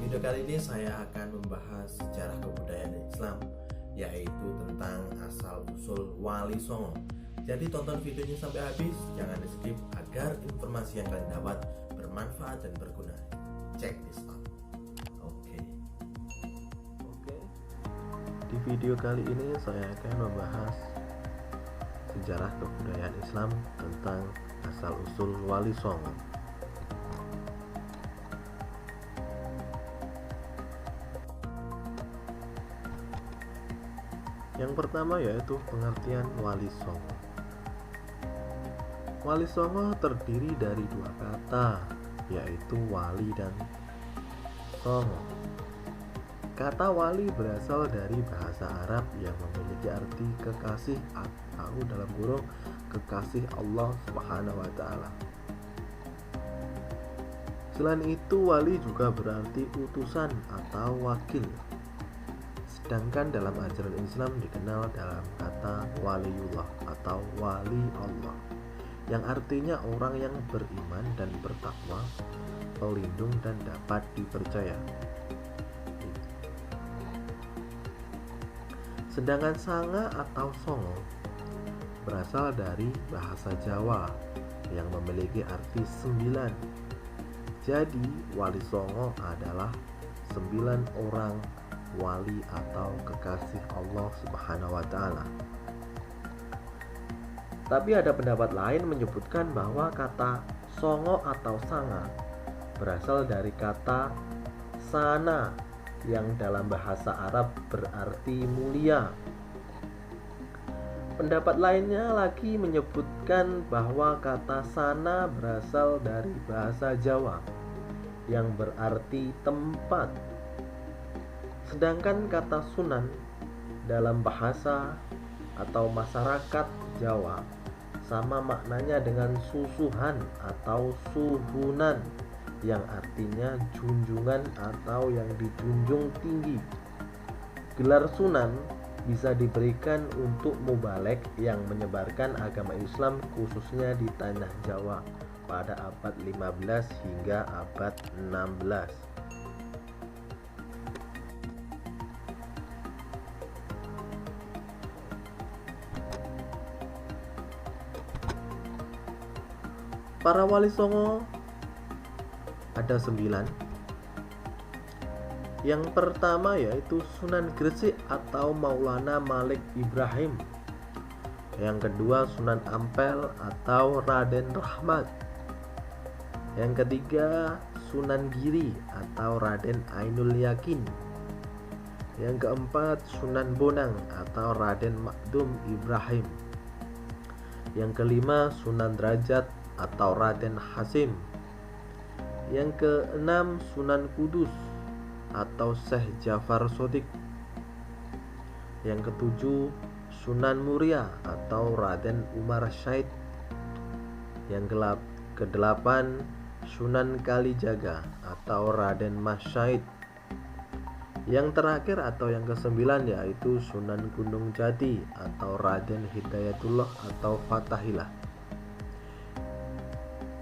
video kali ini saya akan membahas sejarah kebudayaan Islam, yaitu tentang asal-usul Wali Songo. Jadi tonton videonya sampai habis, jangan di skip agar informasi yang kalian dapat bermanfaat dan berguna. Check this out. Oke. Di video kali ini saya akan membahas sejarah kebudayaan Islam tentang asal-usul Wali Songo. Yang pertama yaitu pengertian Wali Songo. Wali Songo terdiri dari dua kata, yaitu wali dan songo. Kata wali berasal dari bahasa Arab yang memiliki arti kekasih atau dalam kurung kekasih Allah Subhanahu wa Ta'ala. Selain itu, wali juga berarti utusan atau wakil. Sedangkan dalam ajaran Islam dikenal dalam kata waliullah atau wali Allah, yang artinya orang yang beriman dan bertakwa, pelindung dan dapat dipercaya. Sedangkan sanga atau songo berasal dari bahasa Jawa yang memiliki arti 9. Jadi wali songo adalah 9 orang wali atau kekasih Allah Subhanahu wa Ta'ala. Tapi ada pendapat lain menyebutkan bahwa kata songo atau sanga berasal dari kata sana yang dalam bahasa Arab berarti mulia. Pendapat lainnya lagi menyebutkan bahwa kata sana berasal dari bahasa Jawa yang berarti tempat. Sedangkan kata sunan dalam bahasa atau masyarakat Jawa sama maknanya dengan susuhan atau suhunan yang artinya junjungan atau yang dijunjung tinggi. Gelar sunan bisa diberikan untuk mubalek yang menyebarkan agama Islam khususnya di tanah Jawa pada abad 15 hingga abad 16. Para wali songo ada 9. Yang pertama yaitu Sunan Gresik atau Maulana Malik Ibrahim. Yang kedua Sunan Ampel atau Raden Rahmat. Yang ketiga Sunan Giri atau Raden Ainul Yakin. Yang keempat Sunan Bonang atau Raden Makdum Ibrahim. Yang kelima Sunan Derajat atau Raden Hasim. Yang keenam Sunan Kudus atau Syekh Jafar Shodiq. Yang ketujuh Sunan Muria atau Raden Umar Syed. Yang kedelapan Sunan Kalijaga atau Raden Mas Syed. Yang terakhir atau yang kesembilan yaitu Sunan Gunung Jati atau Raden Hidayatullah atau Fatahillah.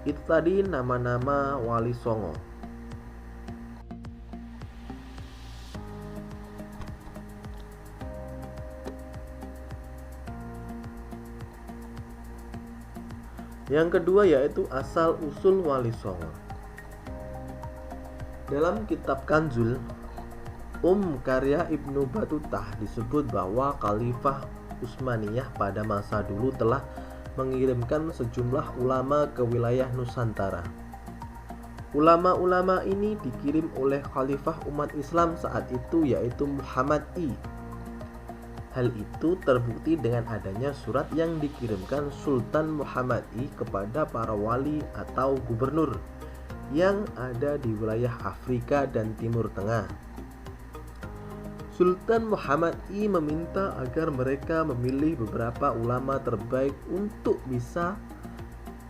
Itu tadi nama-nama wali songo. Yang kedua yaitu asal-usul wali songo. Dalam kitab Kanzul karya Ibnu Batutah disebut bahwa Khalifah Utsmaniyah pada masa dulu telah mengirimkan sejumlah ulama ke wilayah Nusantara. Ulama-ulama ini dikirim oleh Khalifah umat Islam saat itu yaitu Muhammad I. Hal itu terbukti dengan adanya surat yang dikirimkan Sultan Muhammad I kepada para wali atau gubernur yang ada di wilayah Afrika dan Timur Tengah. Sultan Muhammad I meminta agar mereka memilih beberapa ulama terbaik untuk bisa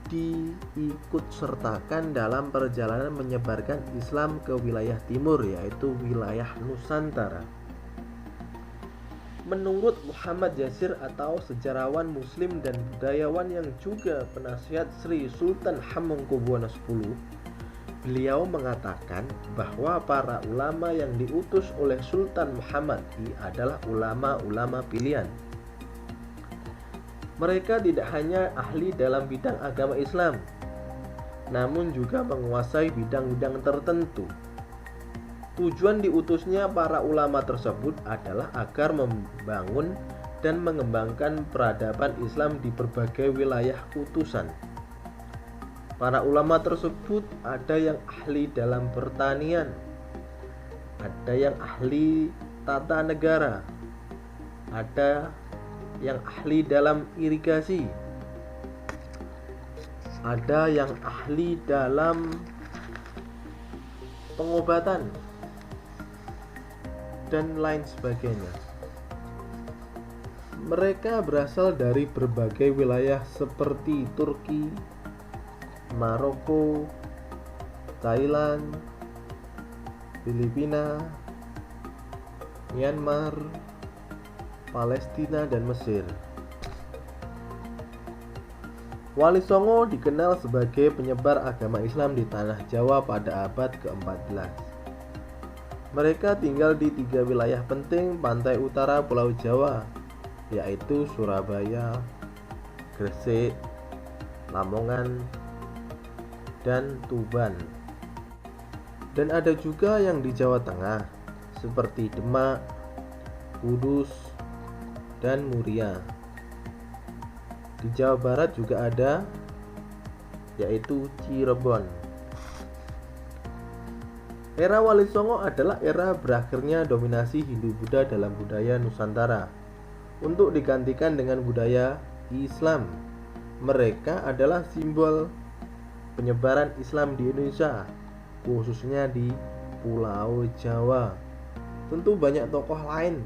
diikutsertakan dalam perjalanan menyebarkan Islam ke wilayah timur, yaitu wilayah Nusantara. Menurut Muhammad Yasir atau sejarawan muslim dan budayawan yang juga penasihat Sri Sultan Hamengkubuwono X, Beliau mengatakan bahwa para ulama yang diutus oleh Sultan Muhammad I adalah ulama-ulama pilihan. Mereka tidak hanya ahli dalam bidang agama Islam, namun juga menguasai bidang-bidang tertentu. Tujuan diutusnya para ulama tersebut adalah agar membangun dan mengembangkan peradaban Islam di berbagai wilayah utusan. Para ulama tersebut ada yang ahli dalam pertanian, ada yang ahli tata negara, ada yang ahli dalam irigasi, ada yang ahli dalam pengobatan, dan lain sebagainya. Mereka berasal dari berbagai wilayah seperti Turki, Maroko, Thailand, Filipina, Myanmar, Palestina, dan Mesir. Wali Songo dikenal sebagai penyebar agama Islam di tanah Jawa pada abad ke-14. Mereka tinggal di 3 wilayah penting pantai utara Pulau Jawa, yaitu Surabaya, Gresik, Lamongan, dan Tuban. Dan ada juga yang di Jawa Tengah seperti Demak, Kudus, dan Muria. Di Jawa Barat juga ada, yaitu Cirebon. Era Wali Songo adalah era berakhirnya dominasi Hindu-Buddha dalam budaya Nusantara untuk digantikan dengan budaya Islam. Mereka adalah simbol penyebaran Islam di Indonesia, khususnya di Pulau Jawa. Tentu banyak tokoh lain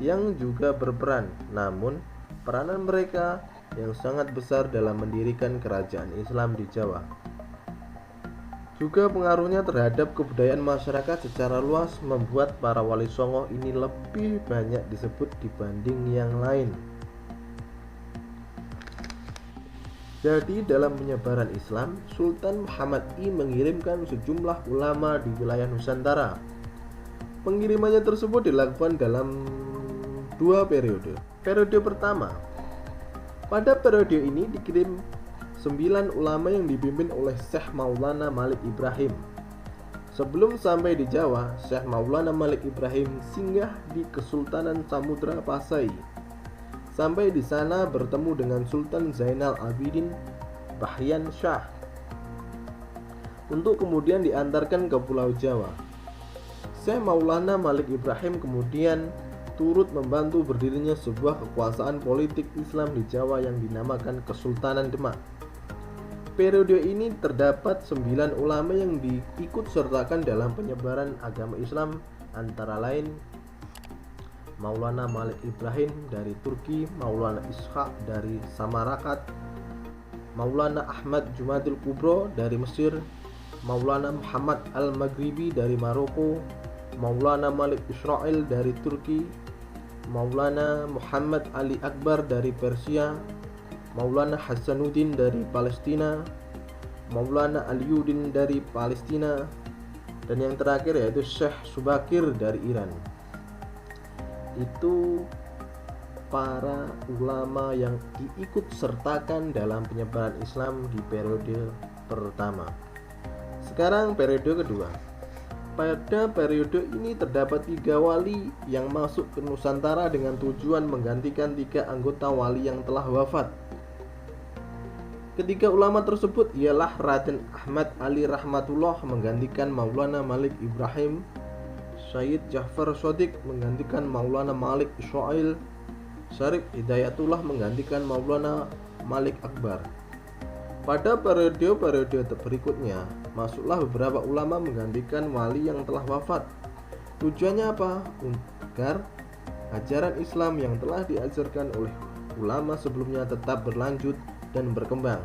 yang juga berperan, namun peranan mereka yang sangat besar dalam mendirikan kerajaan Islam di Jawa. Juga pengaruhnya terhadap kebudayaan masyarakat secara luas membuat para Wali Songo ini lebih banyak disebut dibanding yang lain. Jadi dalam penyebaran Islam, Sultan Muhammad I mengirimkan sejumlah ulama di wilayah Nusantara. Pengirimannya tersebut dilakukan dalam 2 periode. Periode pertama, pada periode ini dikirim 9 ulama yang dipimpin oleh Syekh Maulana Malik Ibrahim. Sebelum sampai di Jawa, Syekh Maulana Malik Ibrahim singgah di Kesultanan Samudra Pasai. Sampai di sana bertemu dengan Sultan Zainal Abidin Bahyan Shah untuk kemudian diantarkan ke Pulau Jawa. Syekh Maulana Malik Ibrahim kemudian turut membantu berdirinya sebuah kekuasaan politik Islam di Jawa yang dinamakan Kesultanan Demak. Periode ini terdapat 9 ulama yang diikut sertakan dalam penyebaran agama Islam, antara lain Maulana Malik Ibrahim dari Turki, Maulana Ishaq dari Samarakat, Maulana Ahmad Jumadil Kubro dari Mesir, Maulana Muhammad Al-Maghribi dari Maroko, Maulana Malik Israel dari Turki, Maulana Muhammad Ali Akbar dari Persia, Maulana Hasanuddin dari Palestina, Maulana Aliuddin dari Palestina, dan yang terakhir yaitu Syekh Subakir dari Iran. Itu para ulama yang diikut sertakan dalam penyebaran Islam di periode pertama. Sekarang periode kedua. Pada periode ini terdapat 3 wali yang masuk ke Nusantara dengan tujuan menggantikan 3 anggota wali yang telah wafat. Ketiga ulama tersebut ialah Raden Ahmad Ali Rahmatullah menggantikan Maulana Malik Ibrahim, Syed Ja'far Shadiq menggantikan Maulana Malik Israel, Syarif Hidayatullah menggantikan Maulana Malik Akbar. Pada periode-periode berikutnya, masuklah beberapa ulama menggantikan wali yang telah wafat. Tujuannya apa? Agar ajaran Islam yang telah diajarkan oleh ulama sebelumnya tetap berlanjut dan berkembang.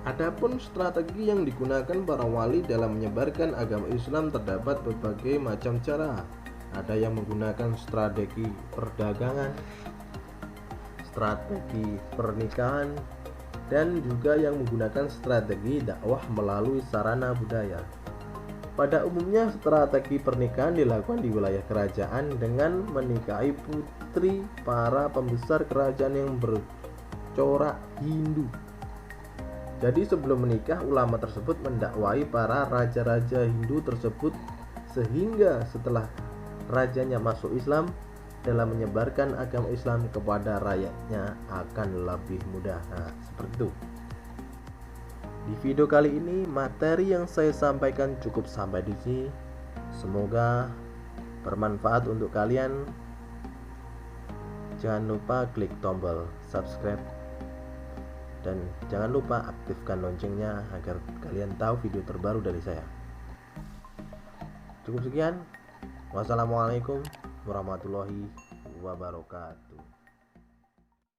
Adapun strategi yang digunakan para wali dalam menyebarkan agama Islam terdapat berbagai macam cara. Ada yang menggunakan strategi perdagangan, strategi pernikahan, dan juga yang menggunakan strategi dakwah melalui sarana budaya. Pada umumnya strategi pernikahan dilakukan di wilayah kerajaan dengan menikahi putri para pembesar kerajaan yang bercorak Hindu. Jadi sebelum menikah, ulama tersebut mendakwai para raja-raja Hindu tersebut, sehingga setelah rajanya masuk Islam, dalam menyebarkan agama Islam kepada rakyatnya akan lebih mudah. Nah, seperti itu. Di video kali ini materi yang saya sampaikan cukup sampai di sini. Semoga bermanfaat untuk kalian. Jangan lupa klik tombol subscribe dan jangan lupa aktifkan loncengnya agar kalian tahu video terbaru dari saya. Cukup sekian. Wassalamualaikum warahmatullahi wabarakatuh.